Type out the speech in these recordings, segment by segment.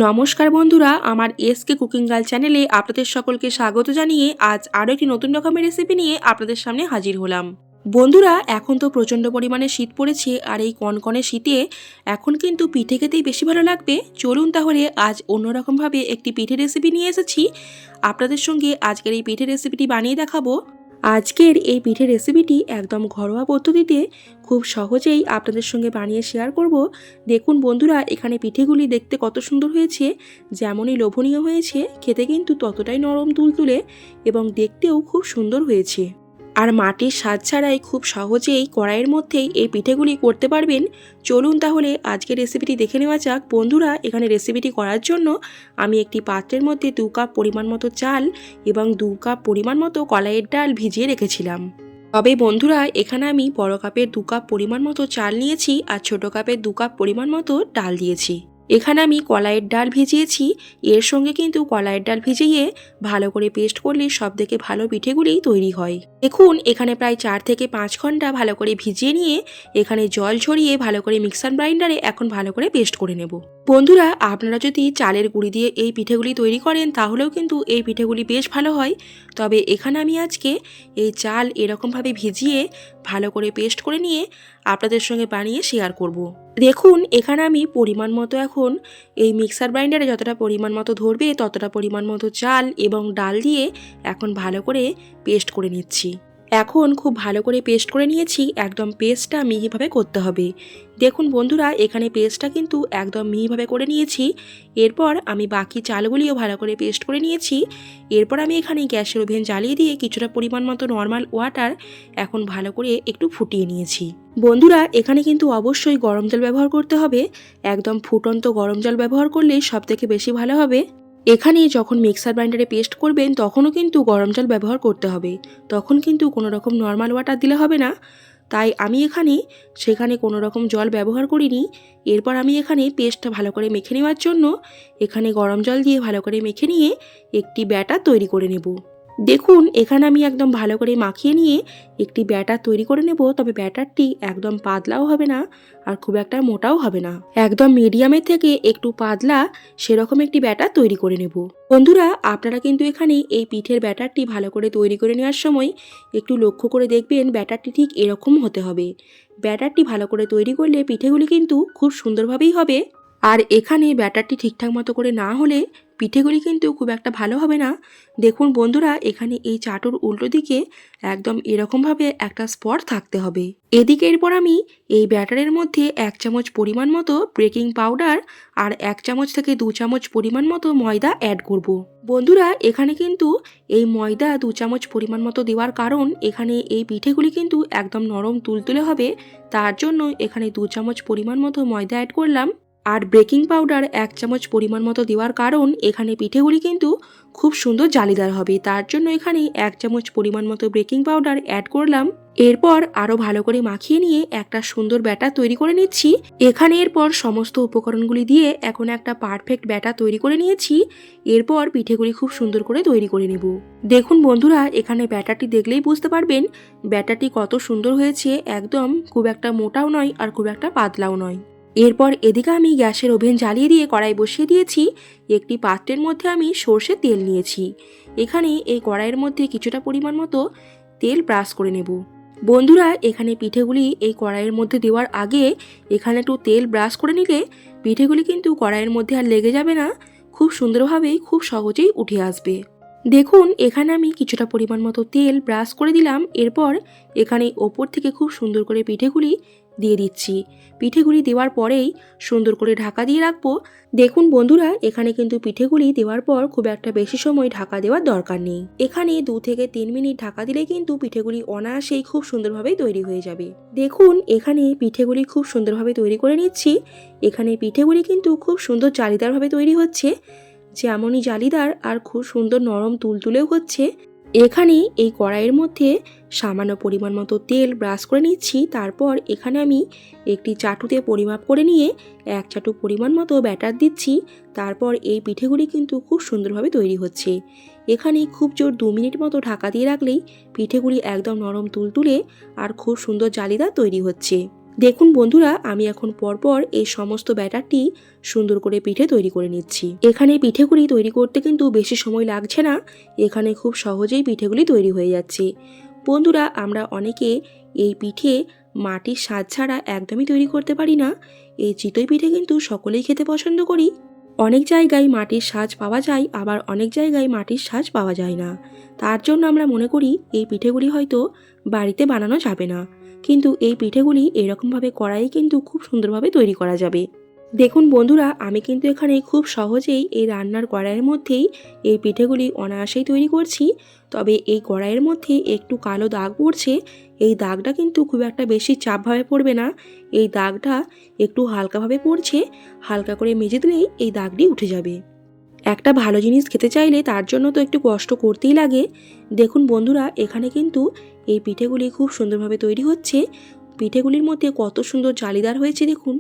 নমস্কার বন্ধুরা, আমার এসকে কুকিং গার্ল চ্যানেলে আপনাদের সকলকে স্বাগত জানিয়ে আজ আরও একটি নতুন রকমের রেসিপি নিয়ে আপনাদের সামনে হাজির হলাম। বন্ধুরা, এখন তো প্রচণ্ড পরিমাণে শীত পড়েছে, আর এই কনকনে শীতে এখন কিন্তু পিঠে খেতেই বেশি ভালো লাগবে। চলুন তাহলে আজ অন্যরকমভাবে একটি পিঠে রেসিপি নিয়ে এসেছি। আপনাদের সঙ্গে আজকের এই পিঠে রেসিপিটি বানিয়ে দেখাবো। আজকের এই পিঠে রেসিপিটি একদম ঘরোয়া পদ্ধতিতে খুব সহজেই আপনাদের সঙ্গে বানিয়ে শেয়ার করব। দেখুন বন্ধুরা, এখানে পিঠেগুলি দেখতে কত সুন্দর হয়েছে, যেমনই লোভনীয় হয়েছে, খেতে কিন্তু ততটাই নরম তুলতুলে এবং দেখতেও খুব সুন্দর হয়েছে। আর মাটির স্বাদ ছাড়াই খুব সহজেই কড়াইয়ের মধ্যেই এই পিঠেগুলি করতে পারবেন। চলুন তাহলে আজকের রেসিপিটি দেখে নেওয়া যাক। বন্ধুরা, এখানে রেসিপিটি করার জন্য আমি একটি পাত্রের মধ্যে 2 কাপ পরিমাণ মতো চাল এবং 2 কাপ পরিমাণ মতো কলাইয়ের ডাল ভিজিয়ে রেখেছিলাম। তবে বন্ধুরা, এখানে আমি বড় কাপের 2 কাপ পরিমাণ মতো চাল নিয়েছি আর ছোট কাপের 2 কাপ পরিমাণ মতো ডাল দিয়েছি। এখানে আমি কলাইয়ের ডাল ভিজিয়েছি। এর সঙ্গে কিন্তু কলাইয়ের ডাল ভিজিয়ে ভালো করে পেস্ট করলে সবথেকে ভালো পিঠেগুলি তৈরি হয়। দেখুন, এখানে প্রায় 4 থেকে 5 ঘন্টা ভালো করে ভিজিয়ে নিয়ে এখানে জল ঝরিয়ে ভালো করে মিক্সার গ্রাইন্ডারে এখন ভালো করে পেস্ট করে নেব। বন্ধুরা, আপনারা যদি চালের গুঁড়ি দিয়ে এই পিঠেগুলি তৈরি করেন তাহলেও কিন্তু এই পিঠেগুলি বেশ ভালো হয়। তবে এখানে আমি আজকে এই চাল এরকমভাবে ভিজিয়ে ভালো করে পেস্ট করে নিয়ে আপনাদের সঙ্গে বানিয়ে শেয়ার করব। দেখুন, এখানে আমি পরিমাণ মতো এখন এই মিক্সার গ্রাইন্ডারে যতটা পরিমাণ মতো ধরবে ততটা পরিমাণ মতো চাল এবং ডাল দিয়ে এখন ভালো করে পেস্ট করে নিচ্ছি। এখন খুব ভালো করে পেস্ট করে নিয়েছি। একদম পেস্টটা মিহিভাবে করতে হবে। দেখুন বন্ধুরা, এখানে পেস্টটা কিন্তু একদম মিহিভাবে করে নিয়েছি। এরপর আমি বাকি চালগুলিও ভালো করে পেস্ট করে নিয়েছি। এরপর আমি এখানে গ্যাসের ওভেন জ্বালিয়ে দিয়ে কিছুটা পরিমাণ মতো নর্মাল ওয়াটার এখন ভালো করে একটু ফুটিয়ে নিয়েছি। বন্ধুরা, এখানে কিন্তু অবশ্যই গরম জল ব্যবহার করতে হবে। একদম ফুটন্ত গরম জল ব্যবহার করলেই সবথেকে বেশি ভালো হবে। এখানে যখন মিক্সার গ্রাইন্ডারে পেস্ট করবেন তখনও কিন্তু গরম জল ব্যবহার করতে হবে। তখন কিন্তু কোনো রকম নর্মাল ওয়াটার দিলে হবে না। তাই আমি সেখানে কোনো রকম জল ব্যবহার করিনি। এরপর আমি এখানে পেস্টটা ভালো করে মেখে নেওয়ার জন্য এখানে গরম জল দিয়ে ভালো করে মেখে নিয়ে একটি ব্যাটার তৈরি করে নেব। দেখুন, এখানে আমি একদম ভালো করে মাখিয়ে নিয়ে একটি ব্যাটার তৈরি করে নেব। তবে ব্যাটারটি একদম পাতলাও হবে না আর খুব একটা মোটাও হবে না, একদম মিডিয়ামের থেকে একটু পাতলা সেরকম একটি ব্যাটার তৈরি করে নেব। বন্ধুরা, আপনারা কিন্তু এখানে এই পিঠের ব্যাটারটি ভালো করে তৈরি করে নেওয়ার সময় একটু লক্ষ্য করে দেখবেন ব্যাটারটি ঠিক এরকম হতে হবে। ব্যাটারটি ভালো করে তৈরি করলে পিঠেগুলি কিন্তু খুব সুন্দরভাবেই হবে। আর এখানে ব্যাটারটি ঠিকঠাক মতো করে না হলে পিঠেগুলি কিন্তু খুব একটা ভালো হবে না। দেখুন বন্ধুরা, এখানে এই চাটুর উল্টো দিকে একদম এরকমভাবে একটা স্পট থাকতে হবে। এদিকে এরপর আমি এই ব্যাটারের মধ্যে 1 চামচ পরিমাণ মতো বেকিং পাউডার আর 1 চামচ থেকে 2 চামচ পরিমাণ মতো ময়দা অ্যাড করব। বন্ধুরা, এখানে কিন্তু এই ময়দা 2 চামচ পরিমাণ মতো দেওয়ার কারণ এখানে এই পিঠেগুলি কিন্তু একদম নরম তুলতুলে হবে। তার জন্য এখানে 2 চামচ পরিমাণ মতো ময়দা অ্যাড করলাম। আর বেকিং পাউডার 1 চামচ পরিমাণ মতো দেওয়ার কারণ এখানে পিঠেগুলি কিন্তু খুব সুন্দর জালিদার হবে। তার জন্য এখানে 1 চামচ পরিমাণ মতো বেকিং পাউডার অ্যাড করলাম। এরপর আরও ভালো করে মাখিয়ে নিয়ে একটা সুন্দর ব্যাটার তৈরি করে নিচ্ছি। এখানে এরপর সমস্ত উপকরণগুলি দিয়ে এখন একটা পারফেক্ট ব্যাটার তৈরি করে নিয়েছি। এরপর পিঠেগুলি খুব সুন্দর করে তৈরি করে নেব। দেখুন বন্ধুরা, এখানে ব্যাটারটি দেখলেই বুঝতে পারবেন ব্যাটারটি কত সুন্দর হয়েছে। একদম খুব একটা মোটাও নয় আর খুব একটা পাতলাও নয়। এরপর এদিকে আমি গ্যাসের ওভেন জ্বালিয়ে দিয়ে কড়াই বসিয়ে দিয়েছি। একটি পাত্রের মধ্যে আমি সর্ষের তেল নিয়েছি। এখানে এই কড়াইয়ের মধ্যে কিছুটা পরিমাণ মতো তেল ব্রাশ করে নেব। বন্ধুরা, এখানে পিঠেগুলি এই কড়াইয়ের মধ্যে দেওয়ার আগে এখানে একটু তেল ব্রাশ করে নিলে পিঠেগুলি কিন্তু কড়াইয়ের মধ্যে আর লেগে যাবে না, খুব সুন্দরভাবেই খুব সহজেই উঠে আসবে। দেখুন, এখানে আমি কিছুটা পরিমাণ মতো তেল ব্রাশ করে দিলাম। এরপর এখানে ওপর থেকে খুব সুন্দর করে পিঠেগুলি দিয়ে দিচ্ছি। পিঠেগুলি দেওয়ার পরেই সুন্দর করে ঢাকা দিয়ে রাখবো। দেখুন বন্ধুরা, এখানে কিন্তু পিঠেগুলি দেওয়ার পর খুব একটা বেশি সময় ঢাকা দেওয়ার দরকার নেই। এখানে 2 থেকে 3 মিনিট ঢাকা দিলে কিন্তু পিঠেগুলি অনায়াসেই খুব সুন্দরভাবে তৈরি হয়ে যাবে। দেখুন, এখানে পিঠেগুলি খুব সুন্দরভাবে তৈরি করে নিচ্ছি। এখানে পিঠেগুলি কিন্তু খুব সুন্দর জালিদারভাবে তৈরি হচ্ছে, যেমনই জালিদার আর খুব সুন্দর নরম তুলতুলেও হচ্ছে। এখানে এই কড়াইয়ের মধ্যে সামান্য পরিমাণ মতো তেল ব্রাশ করে নিচ্ছি। তারপর এখানে আমি একটি চাটুতে পরিমাপ করে নিয়ে 1 চাটু পরিমাণ মতো ব্যাটার দিচ্ছি। তারপর এই পিঠেগুলি কিন্তু খুব সুন্দরভাবে তৈরি হচ্ছে। এখানে খুব জোর 2 মিনিট মতো ঢাকা দিয়ে রাখলেই পিঠেগুলি একদম নরম তুলতুলে আর খুব সুন্দর জালিদার তৈরি হচ্ছে। দেখুন বন্ধুরা, আমি এখন পরপর এই সমস্ত ব্যাটারটি সুন্দর করে পিঠে তৈরি করে নিচ্ছি। এখানে পিঠেগুলি তৈরি করতে কিন্তু বেশি সময় লাগছে না, এখানে খুব সহজেই পিঠেগুলি তৈরি হয়ে যাচ্ছে। বন্ধুরা, আমরা অনেকে এই পিঠে মাটির স্বাদ ছাড়া একদমই তৈরি করতে পারি না। এই চিতই পিঠে কিন্তু সকলেই খেতে পছন্দ করি। অনেক জায়গায় মাটির সাজ পাওয়া যায়, আবার অনেক জায়গায় মাটির সাজ পাওয়া যায় না। তার জন্য আমরা মনে করি এই পিঠেগুলি হয়তো বাড়িতে বানানো যাবে না, কিন্তু এই পিঠেগুলি এরকমভাবে কড়াইয়ে কিন্তু খুব সুন্দরভাবে তৈরি করা যাবে। দেখুন বন্ধুরা, আমি কিন্তু এখানে খুব সহজেই এই রান্নার কড়াইয়ের মধ্যেই এই পিঠেগুলি অনায়াসেই তৈরি করছি। তবে এই কড়াইয়ের মধ্যে একটু কালো দাগ পড়ছে, এই দাগটা কিন্তু খুব একটা বেশি চাপভাবে পড়বে না, এই দাগটা একটু হালকাভাবে পড়ছে, হালকা করে মেজে দিলেই এই দাগটি উঠে যাবে। একটা ভালো জিনিস খেতে চাইলে তার জন্য তো একটু কষ্ট করতেই লাগে। দেখুন বন্ধুরা, এখানে কিন্তু এই পিঠেগুলি খুব সুন্দরভাবে তৈরি হচ্ছে। পিঠেগুলির মধ্যে কত সুন্দর জালিদার হয়েছে দেখুন,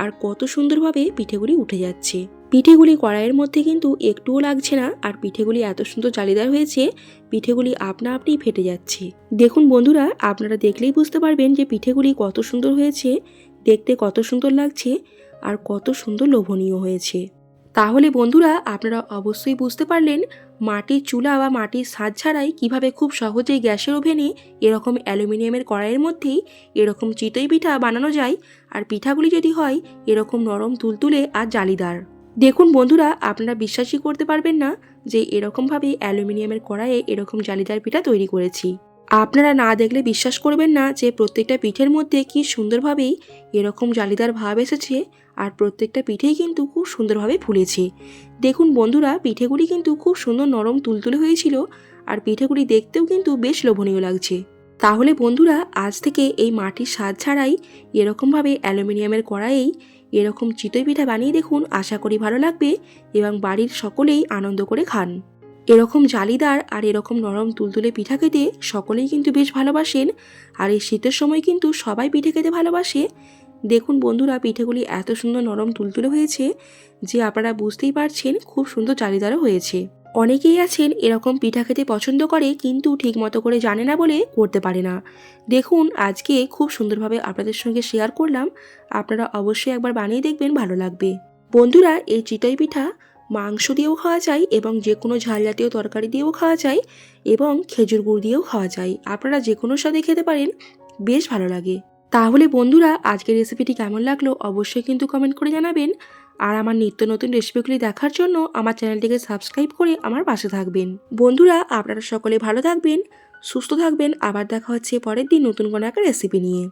আর কত সুন্দরভাবে পিঠেগুলি উঠে যাচ্ছে। পিঠেগুলি কড়াইয়ের মধ্যে কিন্তু একটুও লাগছে না, আর পিঠেগুলি এত সুন্দর জালিদার হয়েছে, পিঠেগুলি আপনা আপনিই ফেটে যাচ্ছে। দেখুন বন্ধুরা, আপনারা দেখলেই বুঝতে পারবেন যে পিঠেগুলি কত সুন্দর হয়েছে, দেখতে কত সুন্দর লাগছে, আর কত সুন্দর লোভনীয় হয়েছে। তাহলে বন্ধুরা, আপনারা অবশ্যই বুঝতে পারলেন মাটির চুলা বা মাটির ছাদ ছাড়াই কিভাবে খুব সহজেই গ্যাসের ওভেনে এরকম অ্যালুমিনিয়ামের কড়াইয়ের মধ্যেই এরকম চিতই পিঠা বানানো যায়, আর পিঠাগুলি যদি হয় এরকম নরম তুলতুলে আর জালিদার। দেখুন বন্ধুরা, আপনারা বিশ্বাসই করতে পারবেন না যে এরকমভাবে অ্যালুমিনিয়ামের কড়াইয়ে এরকম জালিদার পিঠা তৈরি করেছি। আপনারা না দেখলে বিশ্বাস করবেন না যে প্রত্যেকটা পিঠের মধ্যে কি সুন্দরভাবেই এরকম জালিদার ভাব এসেছে, আর প্রত্যেকটা পিঠেই কিন্তু খুব সুন্দরভাবে ফুলেছে। দেখুন বন্ধুরা, পিঠেগুলি কিন্তু খুব সুন্দর নরম তুলতুলে হয়েছিল, আর পিঠেগুলি দেখতেও কিন্তু বেশ লোভনীয় লাগছে। তাহলে বন্ধুরা, আজ থেকে এই মাটির স্বাদ ছাড়াই এরকমভাবে অ্যালুমিনিয়ামের কড়াইয়েই এরকম চিতই পিঠা বানিয়ে দেখুন, আশা করি ভালো লাগবে এবং বাড়ির সকলেই আনন্দ করে খান। এরকম জালিদার আর এরকম নরম তুলতুলে পিঠা খেতে সকলেই কিন্তু বেশ ভালোবাসেন, আর এই শীতের সময় কিন্তু সবাই পিঠে খেতে ভালোবাসে। দেখুন বন্ধুরা, পিঠেগুলি এত সুন্দর নরম তুলতুলে হয়েছে যে আপনারা বুঝতেই পারছেন খুব সুন্দর জালিদারও হয়েছে। অনেকেই আছেন এরকম পিঠা খেতে পছন্দ করে, কিন্তু ঠিক মতো করে জানে না বলে করতে পারে না। দেখুন, আজকে খুব সুন্দরভাবে আপনাদের সঙ্গে শেয়ার করলাম, আপনারা অবশ্যই একবার বানিয়ে দেখবেন, ভালো লাগবে। বন্ধুরা, এই চিতই পিঠা মাংস দিয়েও খাওয়া যায় এবং যে কোনো ঝাল জাতীয় তরকারি দিয়েও খাওয়া যায় এবং খেজুর গুড় দিয়েও খাওয়া যায়। আপনারা যে কোনো স্বাদে খেতে পারেন, বেশ ভালো লাগে। তাহলে বন্ধুরা, আজকের রেসিপিটি কেমন লাগলো অবশ্যই কিন্তু কমেন্ট করে জানাবেন, আর আমার নিত্য নতুন রেসিপিগুলি দেখার জন্য আমার চ্যানেলটিকে সাবস্ক্রাইব করে আমার পাশে থাকবেন। বন্ধুরা, আপনারা সকলে ভালো থাকবেন, সুস্থ থাকবেন, আবার দেখা হচ্ছে পরের দিন নতুন কোনো একটা রেসিপি নিয়ে।